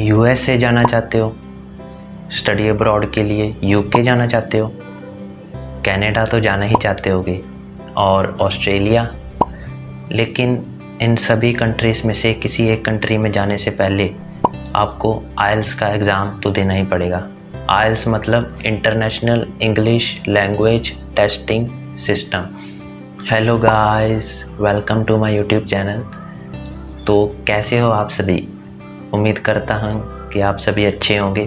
USA जाना चाहते हो स्टडी अब्रॉड के लिए, यूके जाना चाहते हो, कनाडा तो जाना ही चाहते होगे, और ऑस्ट्रेलिया। लेकिन इन सभी कंट्रीज़ में से किसी एक कंट्री में जाने से पहले आपको आइल्स का एग्ज़ाम तो देना ही पड़ेगा। आइल्स मतलब international English language testing system. Hello guys, welcome to my YouTube channel. तो कैसे हो आप सभी? उम्मीद करता हूँ कि आप सभी अच्छे होंगे।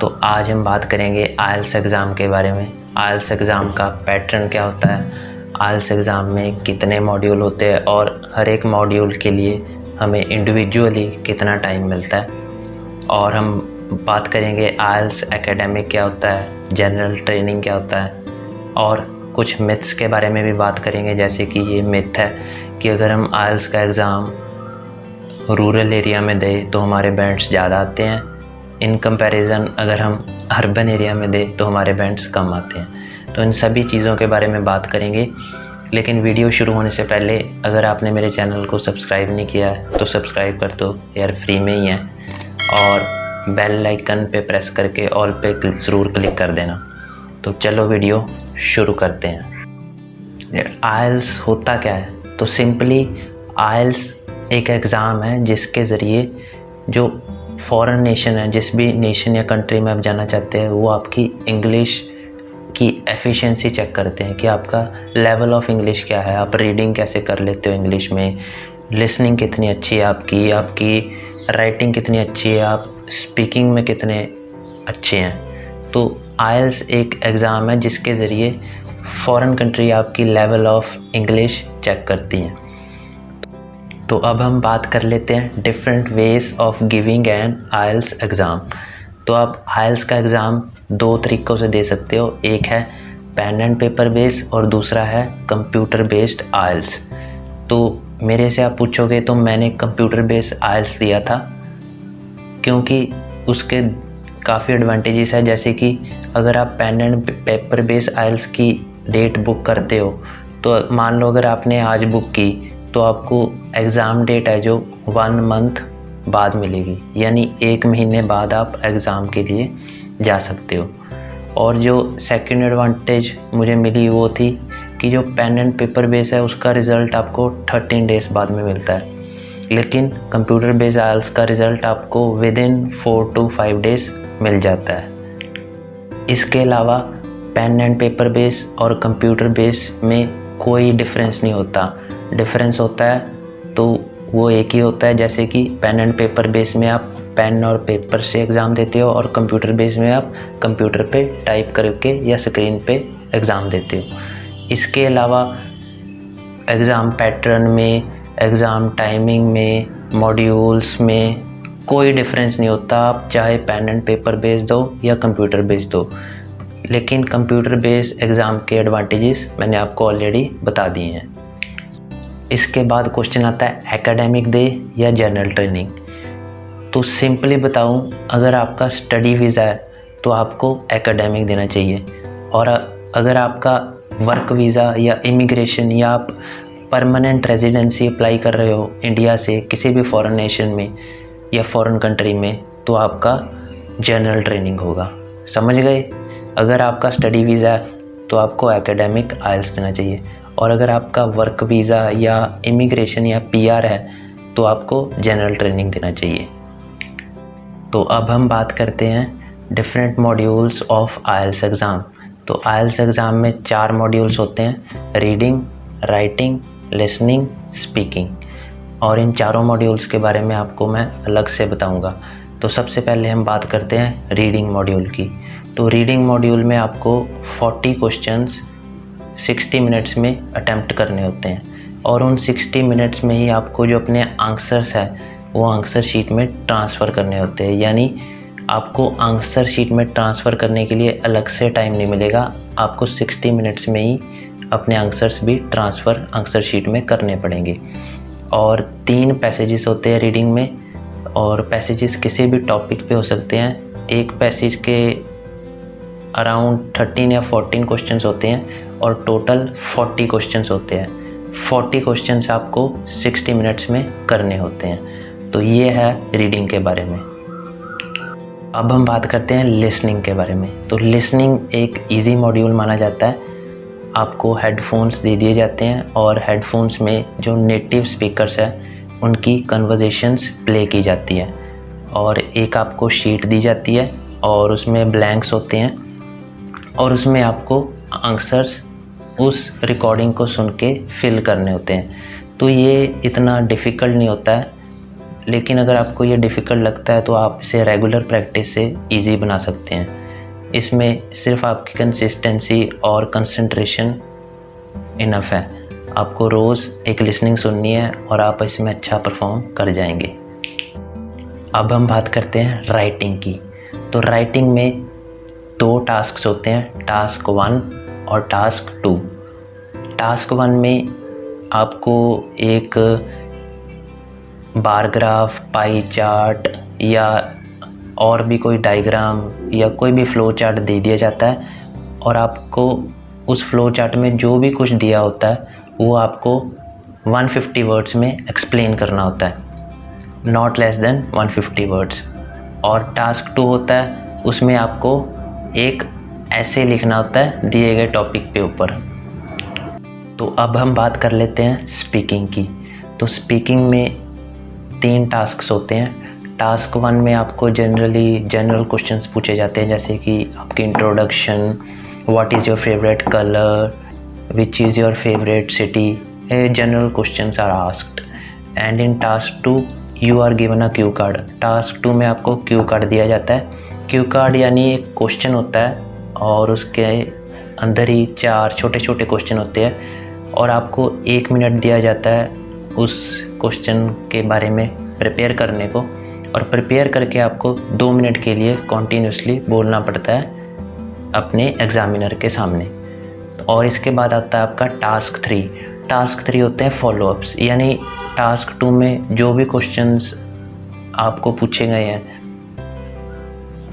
तो आज हम बात करेंगे आइल्स एग्ज़ाम के बारे में। आइल्स एग्ज़ाम का पैटर्न क्या होता है, आइल्स एग्ज़ाम में कितने मॉड्यूल होते हैं और हर एक मॉड्यूल के लिए हमें इंडिविजुअली कितना टाइम मिलता है। और हम बात करेंगे आइल्स एकेडमिक क्या होता है, जनरल ट्रेनिंग क्या होता है, और कुछ मिथ्स के बारे में भी बात करेंगे। जैसे कि ये मिथ है कि अगर हम आइल्स का एग्ज़ाम रूरल एरिया में दें तो हमारे बैंड्स ज़्यादा आते हैं, इन कंपैरिजन अगर हम अर्बन एरिया में दें तो हमारे बैंड्स कम आते हैं। तो इन सभी चीज़ों के बारे में बात करेंगे। लेकिन वीडियो शुरू होने से पहले अगर आपने मेरे चैनल को सब्सक्राइब नहीं किया है तो सब्सक्राइब कर दो यार, फ्री में ही है। और बेल आइकन पे प्रेस करके ऑल पे ज़रूर क्लिक कर देना। तो चलो वीडियो शुरू करते हैं। आइल्स होता क्या है? तो सिंपली आइल्स एक एग्ज़ाम है जिसके ज़रिए जो फॉरेन नेशन है, जिस भी नेशन या कंट्री में आप जाना चाहते हैं, वो आपकी इंग्लिश की एफिशिएंसी चेक करते हैं कि आपका लेवल ऑफ इंग्लिश क्या है, आप रीडिंग कैसे कर लेते हो इंग्लिश में, लिसनिंग कितनी अच्छी है आपकी राइटिंग कितनी अच्छी है, आप स्पीकिंग में कितने अच्छे हैं। तो आइल्स एक एग्ज़ाम है जिसके ज़रिए फॉरेन कंट्री आपकी लेवल ऑफ इंग्लिश चेक करती हैं। तो अब हम बात कर लेते हैं different ways of giving an IELTS exam. तो आप आइल्स का एग्ज़ाम दो तरीक़ों से दे सकते हो, एक है पेन एंड पेपर बेस्ड और दूसरा है कंप्यूटर बेस्ड आइल्स। तो मेरे से आप पूछोगे तो मैंने कंप्यूटर बेस्ड आइल्स दिया था क्योंकि उसके काफ़ी एडवांटेजेस है। जैसे कि अगर आप पेन एंड पेपर बेस्ड आइल्स की डेट बुक करते हो तो मान लो अगर आपने आज बुक की तो आपको एग्ज़ाम डेट है जो 1 मंथ बाद मिलेगी, यानी 1 महीने बाद आप एग्ज़ाम के लिए जा सकते हो। और जो सेकंड एडवांटेज मुझे मिली वो थी कि जो पेन एंड पेपर बेस है उसका रिज़ल्ट आपको 13 डेज़ बाद में मिलता है, लेकिन कंप्यूटर बेस्ड आइल्स का रिज़ल्ट आपको विदिन 4 to 5 डेज़ मिल जाता है। इसके अलावा पेन एंड पेपर बेस और कंप्यूटर बेस में कोई डिफरेंस नहीं होता। डिफरेंस होता है तो वो एक ही होता है, जैसे कि पेन एंड पेपर बेस में आप पेन और पेपर से एग्ज़ाम देते हो और कंप्यूटर बेस में आप कंप्यूटर पे टाइप करके या स्क्रीन पे एग्ज़ाम देते हो। इसके अलावा एग्ज़ाम पैटर्न में, एग्ज़ाम टाइमिंग में, मॉड्यूल्स में कोई डिफरेंस नहीं होता, आप चाहे पेन एंड पेपर बेस दो या कंप्यूटर बेस दो। लेकिन कंप्यूटर बेस्ड एग्ज़ाम के एडवांटेजेस मैंने आपको ऑलरेडी बता दिए हैं। इसके बाद क्वेश्चन आता है एकेडमिक दे या जनरल ट्रेनिंग। तो सिंपली बताऊं, अगर आपका स्टडी वीज़ा है तो आपको एकेडमिक देना चाहिए, और अगर आपका वर्क वीज़ा या इमिग्रेशन या आप परमानेंट रेजिडेंसी अप्लाई कर रहे हो इंडिया से किसी भी फॉरेन नेशन में या फॉरेन कंट्री में, तो आपका जनरल ट्रेनिंग होगा। समझ गए? अगर आपका स्टडी वीज़ा है तो आपको एकेडमिक आइल्स देना चाहिए, और अगर आपका वर्क वीज़ा या इमिग्रेशन या पीआर है तो आपको जनरल ट्रेनिंग देना चाहिए। तो अब हम बात करते हैं different modules of IELTS exam. तो आइल्स एग्ज़ाम में 4 मॉड्यूल्स होते हैं, रीडिंग, राइटिंग, लिसनिंग, स्पीकिंग। और इन चारों मॉड्यूल्स के बारे में आपको मैं अलग से बताऊंगा। तो सबसे पहले हम बात करते हैं रीडिंग मॉड्यूल की। तो रीडिंग मॉड्यूल में आपको 40 क्वेश्चंस 60 मिनट्स में अटैम्प्ट करने होते हैं, और उन 60 मिनट्स में ही आपको जो अपने आंसर्स है वो आंसर शीट में ट्रांसफ़र करने होते हैं। यानी आपको आंसर शीट में ट्रांसफ़र करने के लिए अलग से टाइम नहीं मिलेगा, आपको 60 मिनट्स में ही अपने आंसर्स भी ट्रांसफ़र आंसर शीट में करने पड़ेंगे। और 3 पैसेजेस होते हैं रीडिंग में, और पैसेजेस किसी भी टॉपिक पे हो सकते हैं। एक पैसेज के अराउंड 13 या 14 क्वेश्चंस होते हैं और टोटल 40 क्वेश्चंस होते हैं। 40 क्वेश्चंस आपको 60 मिनट्स में करने होते हैं। तो ये है रीडिंग के बारे में। अब हम बात करते हैं लिसनिंग के बारे में। तो लिसनिंग एक इजी मॉड्यूल माना जाता है। आपको हेडफोन्स दे दिए जाते हैं और हेडफोन्स में जो नेटिव स्पीकर्स हैं उनकी कन्वर्सेशंस प्ले की जाती है, और एक आपको शीट दी जाती है और उसमें ब्लैंक्स होते हैं और उसमें आपको आंसर्स उस रिकॉर्डिंग को सुन के फिल करने होते हैं। तो ये इतना डिफ़िकल्ट नहीं होता है, लेकिन अगर आपको ये डिफ़िकल्ट लगता है तो आप इसे रेगुलर प्रैक्टिस से इजी बना सकते हैं। इसमें सिर्फ आपकी कंसिस्टेंसी और कंसंट्रेशन इनफ है। आपको रोज़ एक लिसनिंग सुननी है और आप इसमें अच्छा परफॉर्म कर जाएंगे। अब हम बात करते हैं राइटिंग की। तो राइटिंग में 2 टास्क होते हैं, टास्क 1 और टास्क 2। टास्क 1 में आपको एक बार ग्राफ, पाई चार्ट या और भी कोई डायग्राम या कोई भी फ्लो चार्ट दे दिया जाता है, और आपको उस फ्लो चार्ट में जो भी कुछ दिया होता है वो आपको 150 वर्ड्स में एक्सप्लेन करना होता है, नॉट लेस देन 150 वर्ड्स। और टास्क 2 होता है, उसमें आपको एक ऐसे लिखना होता है दिए गए टॉपिक के ऊपर। तो अब हम बात कर लेते हैं स्पीकिंग की। तो स्पीकिंग में 3 टास्क होते हैं। टास्क 1 में आपको जनरल क्वेश्चंस पूछे जाते हैं, जैसे कि आपकी introduction, what is your favourite colour, which is your favourite city, general questions are asked. And in task 2 you are given a cue card. Task 2 में आपको क्यू कार्ड दिया जाता है। क्यू कार्ड यानी एक क्वेश्चन होता है और उसके अंदर ही 4 छोटे छोटे क्वेश्चन होते हैं, और आपको 1 मिनट दिया जाता है उस क्वेश्चन के बारे में प्रिपेयर करने को, और प्रिपेयर करके आपको 2 मिनट के लिए कॉन्टीन्यूसली बोलना पड़ता है अपने एग्ज़ामिनर के सामने। और इसके बाद आता है आपका टास्क 3। टास्क 3 होते हैं फॉलोअप्स, यानी टास्क 2 में जो भी क्वेश्चंस आपको पूछे गए हैं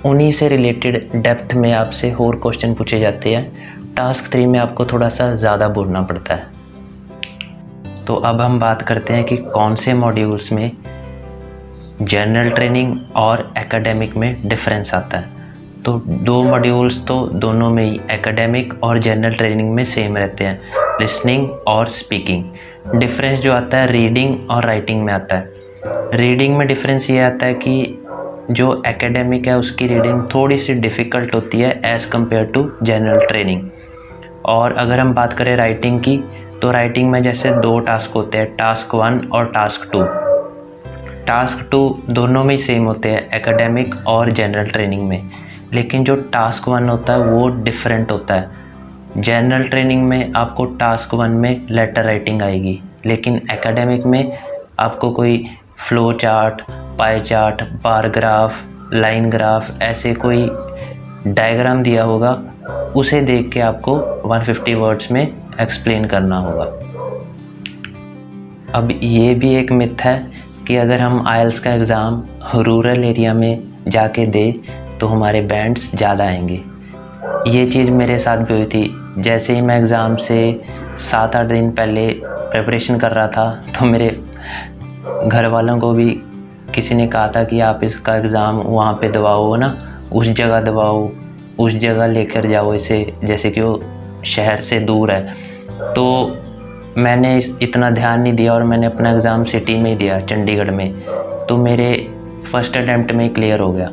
उन्हीं से रिलेटेड डेप्थ में आपसे और क्वेश्चन पूछे जाते हैं। टास्क 3 में आपको थोड़ा सा ज़्यादा बोलना पड़ता है। तो अब हम बात करते हैं कि कौन से मॉड्यूल्स में जनरल ट्रेनिंग और एकेडमिक में डिफरेंस आता है। तो 2 मॉड्यूल्स तो दोनों में ही एकेडमिक और जनरल ट्रेनिंग में सेम रहते हैं, लिसनिंग और स्पीकिंग। डिफरेंस जो आता है रीडिंग और राइटिंग में आता है। रीडिंग में डिफरेंस ये आता है कि जो एकेडमिक है उसकी रीडिंग थोड़ी सी डिफ़िकल्ट होती है as compare to general training. और अगर हम बात करें राइटिंग की, तो राइटिंग में जैसे 2 टास्क होते हैं, टास्क 1 और टास्क 2। टास्क 2 दोनों में ही सेम होते हैं, एकेडमिक और जनरल ट्रेनिंग में, लेकिन जो टास्क 1 होता है वो डिफरेंट होता है। जनरल ट्रेनिंग में आपको टास्क 1 में लेटर राइटिंग आएगी, लेकिन एकेडमिक में आपको कोई flow chart, pie chart, bar graph, line graph, ऐसे कोई डायग्राम दिया होगा, उसे देख के आपको 150 वर्ड्स में एक्सप्लेन करना होगा। अब ये भी एक मिथ है कि अगर हम आइल्स का एग्ज़ाम रूरल एरिया में जाके दें तो हमारे बैंड्स ज़्यादा आएंगे। ये चीज़ मेरे साथ भी हुई थी। जैसे ही मैं एग्ज़ाम से 7-8 दिन पहले प्रिपरेशन कर रहा था तो मेरे घर वालों को भी किसी ने कहा था कि आप इसका एग्ज़ाम वहाँ पे दबाओ ना, उस जगह दबाओ, उस जगह लेकर जाओ इसे, जैसे कि वो शहर से दूर है। तो मैंने इतना ध्यान नहीं दिया और मैंने अपना एग्ज़ाम सिटी में ही दिया, चंडीगढ़ में। तो मेरे फर्स्ट अटैम्प्ट में ही क्लियर हो गया।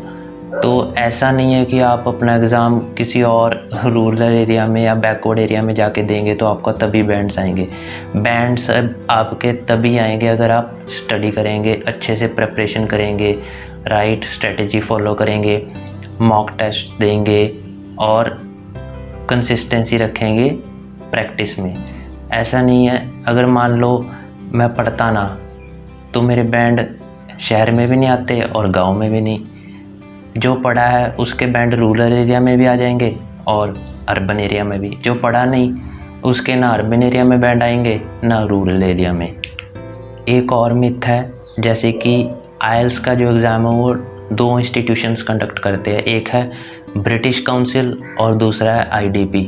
तो ऐसा नहीं है कि आप अपना एग्ज़ाम किसी और रूरल एरिया में या बैकवर्ड एरिया में जाके देंगे तो आपका तभी बैंड्स आएंगे। बैंड्स आपके तभी आएंगे अगर आप स्टडी करेंगे, अच्छे से प्रिपरेशन करेंगे, राइट स्ट्रेटजी फॉलो करेंगे, मॉक टेस्ट देंगे और कंसिस्टेंसी रखेंगे प्रैक्टिस में। ऐसा नहीं है अगर मान लो मैं पढ़ता ना तो मेरे बैंड शहर में भी नहीं आते और गांव में भी नहीं। जो पढ़ा है उसके बैंड रूरल एरिया में भी आ जाएंगे और अर्बन एरिया में भी। जो पढ़ा नहीं उसके ना अर्बन एरिया में बैंड आएंगे ना रूरल एरिया में। एक और मिथ है, जैसे कि आइल्स का जो एग्ज़ाम है वो 2 इंस्टीट्यूशंस कंडक्ट करते हैं, एक है ब्रिटिश काउंसिल और दूसरा है आईडीपी।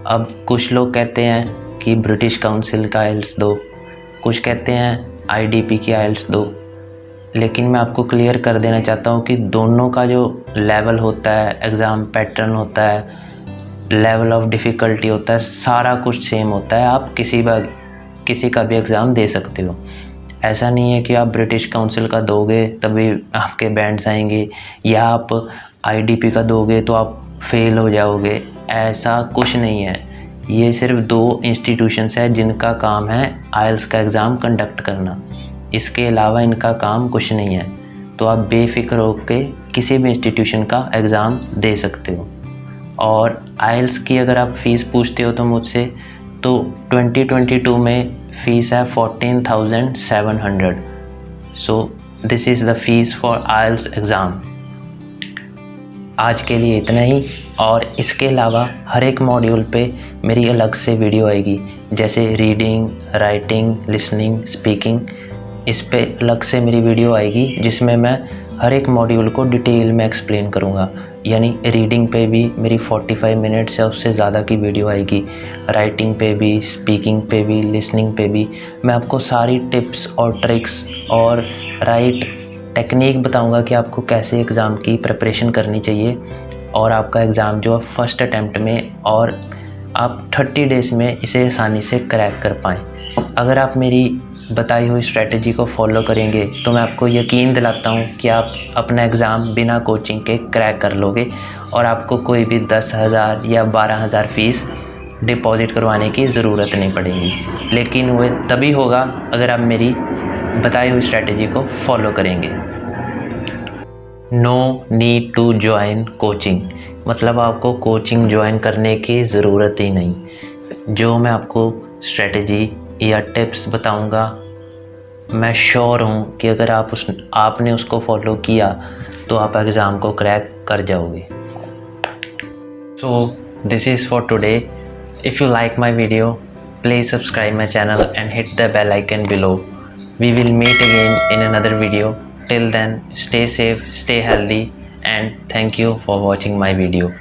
अब कुछ लोग कहते हैं कि ब्रिटिश काउंसिल का आइल्स दो, कुछ कहते हैं आईडीपी की आइल्स दो। लेकिन मैं आपको क्लियर कर देना चाहता हूँ कि दोनों का जो लेवल होता है, एग्ज़ाम पैटर्न होता है, लेवल ऑफ डिफ़िकल्टी होता है, सारा कुछ सेम होता है। आप किसी का भी एग्ज़ाम दे सकते हो। ऐसा नहीं है कि आप ब्रिटिश काउंसिल का दोगे तभी आपके बैंड्स आएंगे, या आप आईडीपी का दोगे तो आप फेल हो जाओगे। ऐसा कुछ नहीं है। ये सिर्फ 2 इंस्टीट्यूशंस है जिनका काम है आइल्स का एग्ज़ाम कंडक्ट करना। इसके अलावा इनका काम कुछ नहीं है। तो आप बेफिक्र होकर किसी भी इंस्टीट्यूशन का एग्ज़ाम दे सकते हो। और आइल्स की अगर आप फ़ीस पूछते हो तो मुझसे, तो 2022 में फ़ीस है 14,700। So this is the fees for IELTS exam. आज के लिए इतना ही। और इसके अलावा हर एक मॉड्यूल पे मेरी अलग से वीडियो आएगी, जैसे रीडिंग, राइटिंग, लिसनिंग, स्पीकिंग। इस पे अलग से मेरी वीडियो आएगी जिसमें मैं हर एक मॉड्यूल को डिटेल में एक्सप्लेन करूँगा। यानी रीडिंग पे भी मेरी 45 मिनट्स या उससे ज़्यादा की वीडियो आएगी, राइटिंग पे भी, स्पीकिंग पे भी, लिसनिंग पे भी। मैं आपको सारी टिप्स और ट्रिक्स और राइट टेक्निक बताऊंगा कि आपको कैसे एग्ज़ाम की प्रिपरेशन करनी चाहिए और आपका एग्ज़ाम जो है फर्स्ट अटैम्प्ट में, और आप 30 डेज़ में इसे आसानी से क्रैक कर पाएँ। अगर आप मेरी बताई हुई स्ट्रेटजी को फॉलो करेंगे तो मैं आपको यकीन दिलाता हूँ कि आप अपना एग्ज़ाम बिना कोचिंग के क्रैक कर लोगे और आपको कोई भी 10,000 या 12,000 फ़ीस डिपॉज़िट करवाने की ज़रूरत नहीं पड़ेगी। लेकिन वह तभी होगा अगर आप मेरी बताई हुई स्ट्रेटजी को फॉलो करेंगे। No need to join coaching, मतलब आपको कोचिंग ज्वाइन करने की ज़रूरत ही नहीं। जो मैं आपको स्ट्रेटजी या टिप्स बताऊंगा, मैं श्योर हूँ कि अगर आपने उसको फॉलो किया तो आप एग्ज़ाम को क्रैक कर जाओगे। सो this is for today. If you like my video, please subscribe my channel and hit the bell icon below. We will meet again in another video. Till then, stay safe, stay healthy, and thank you for watching my video.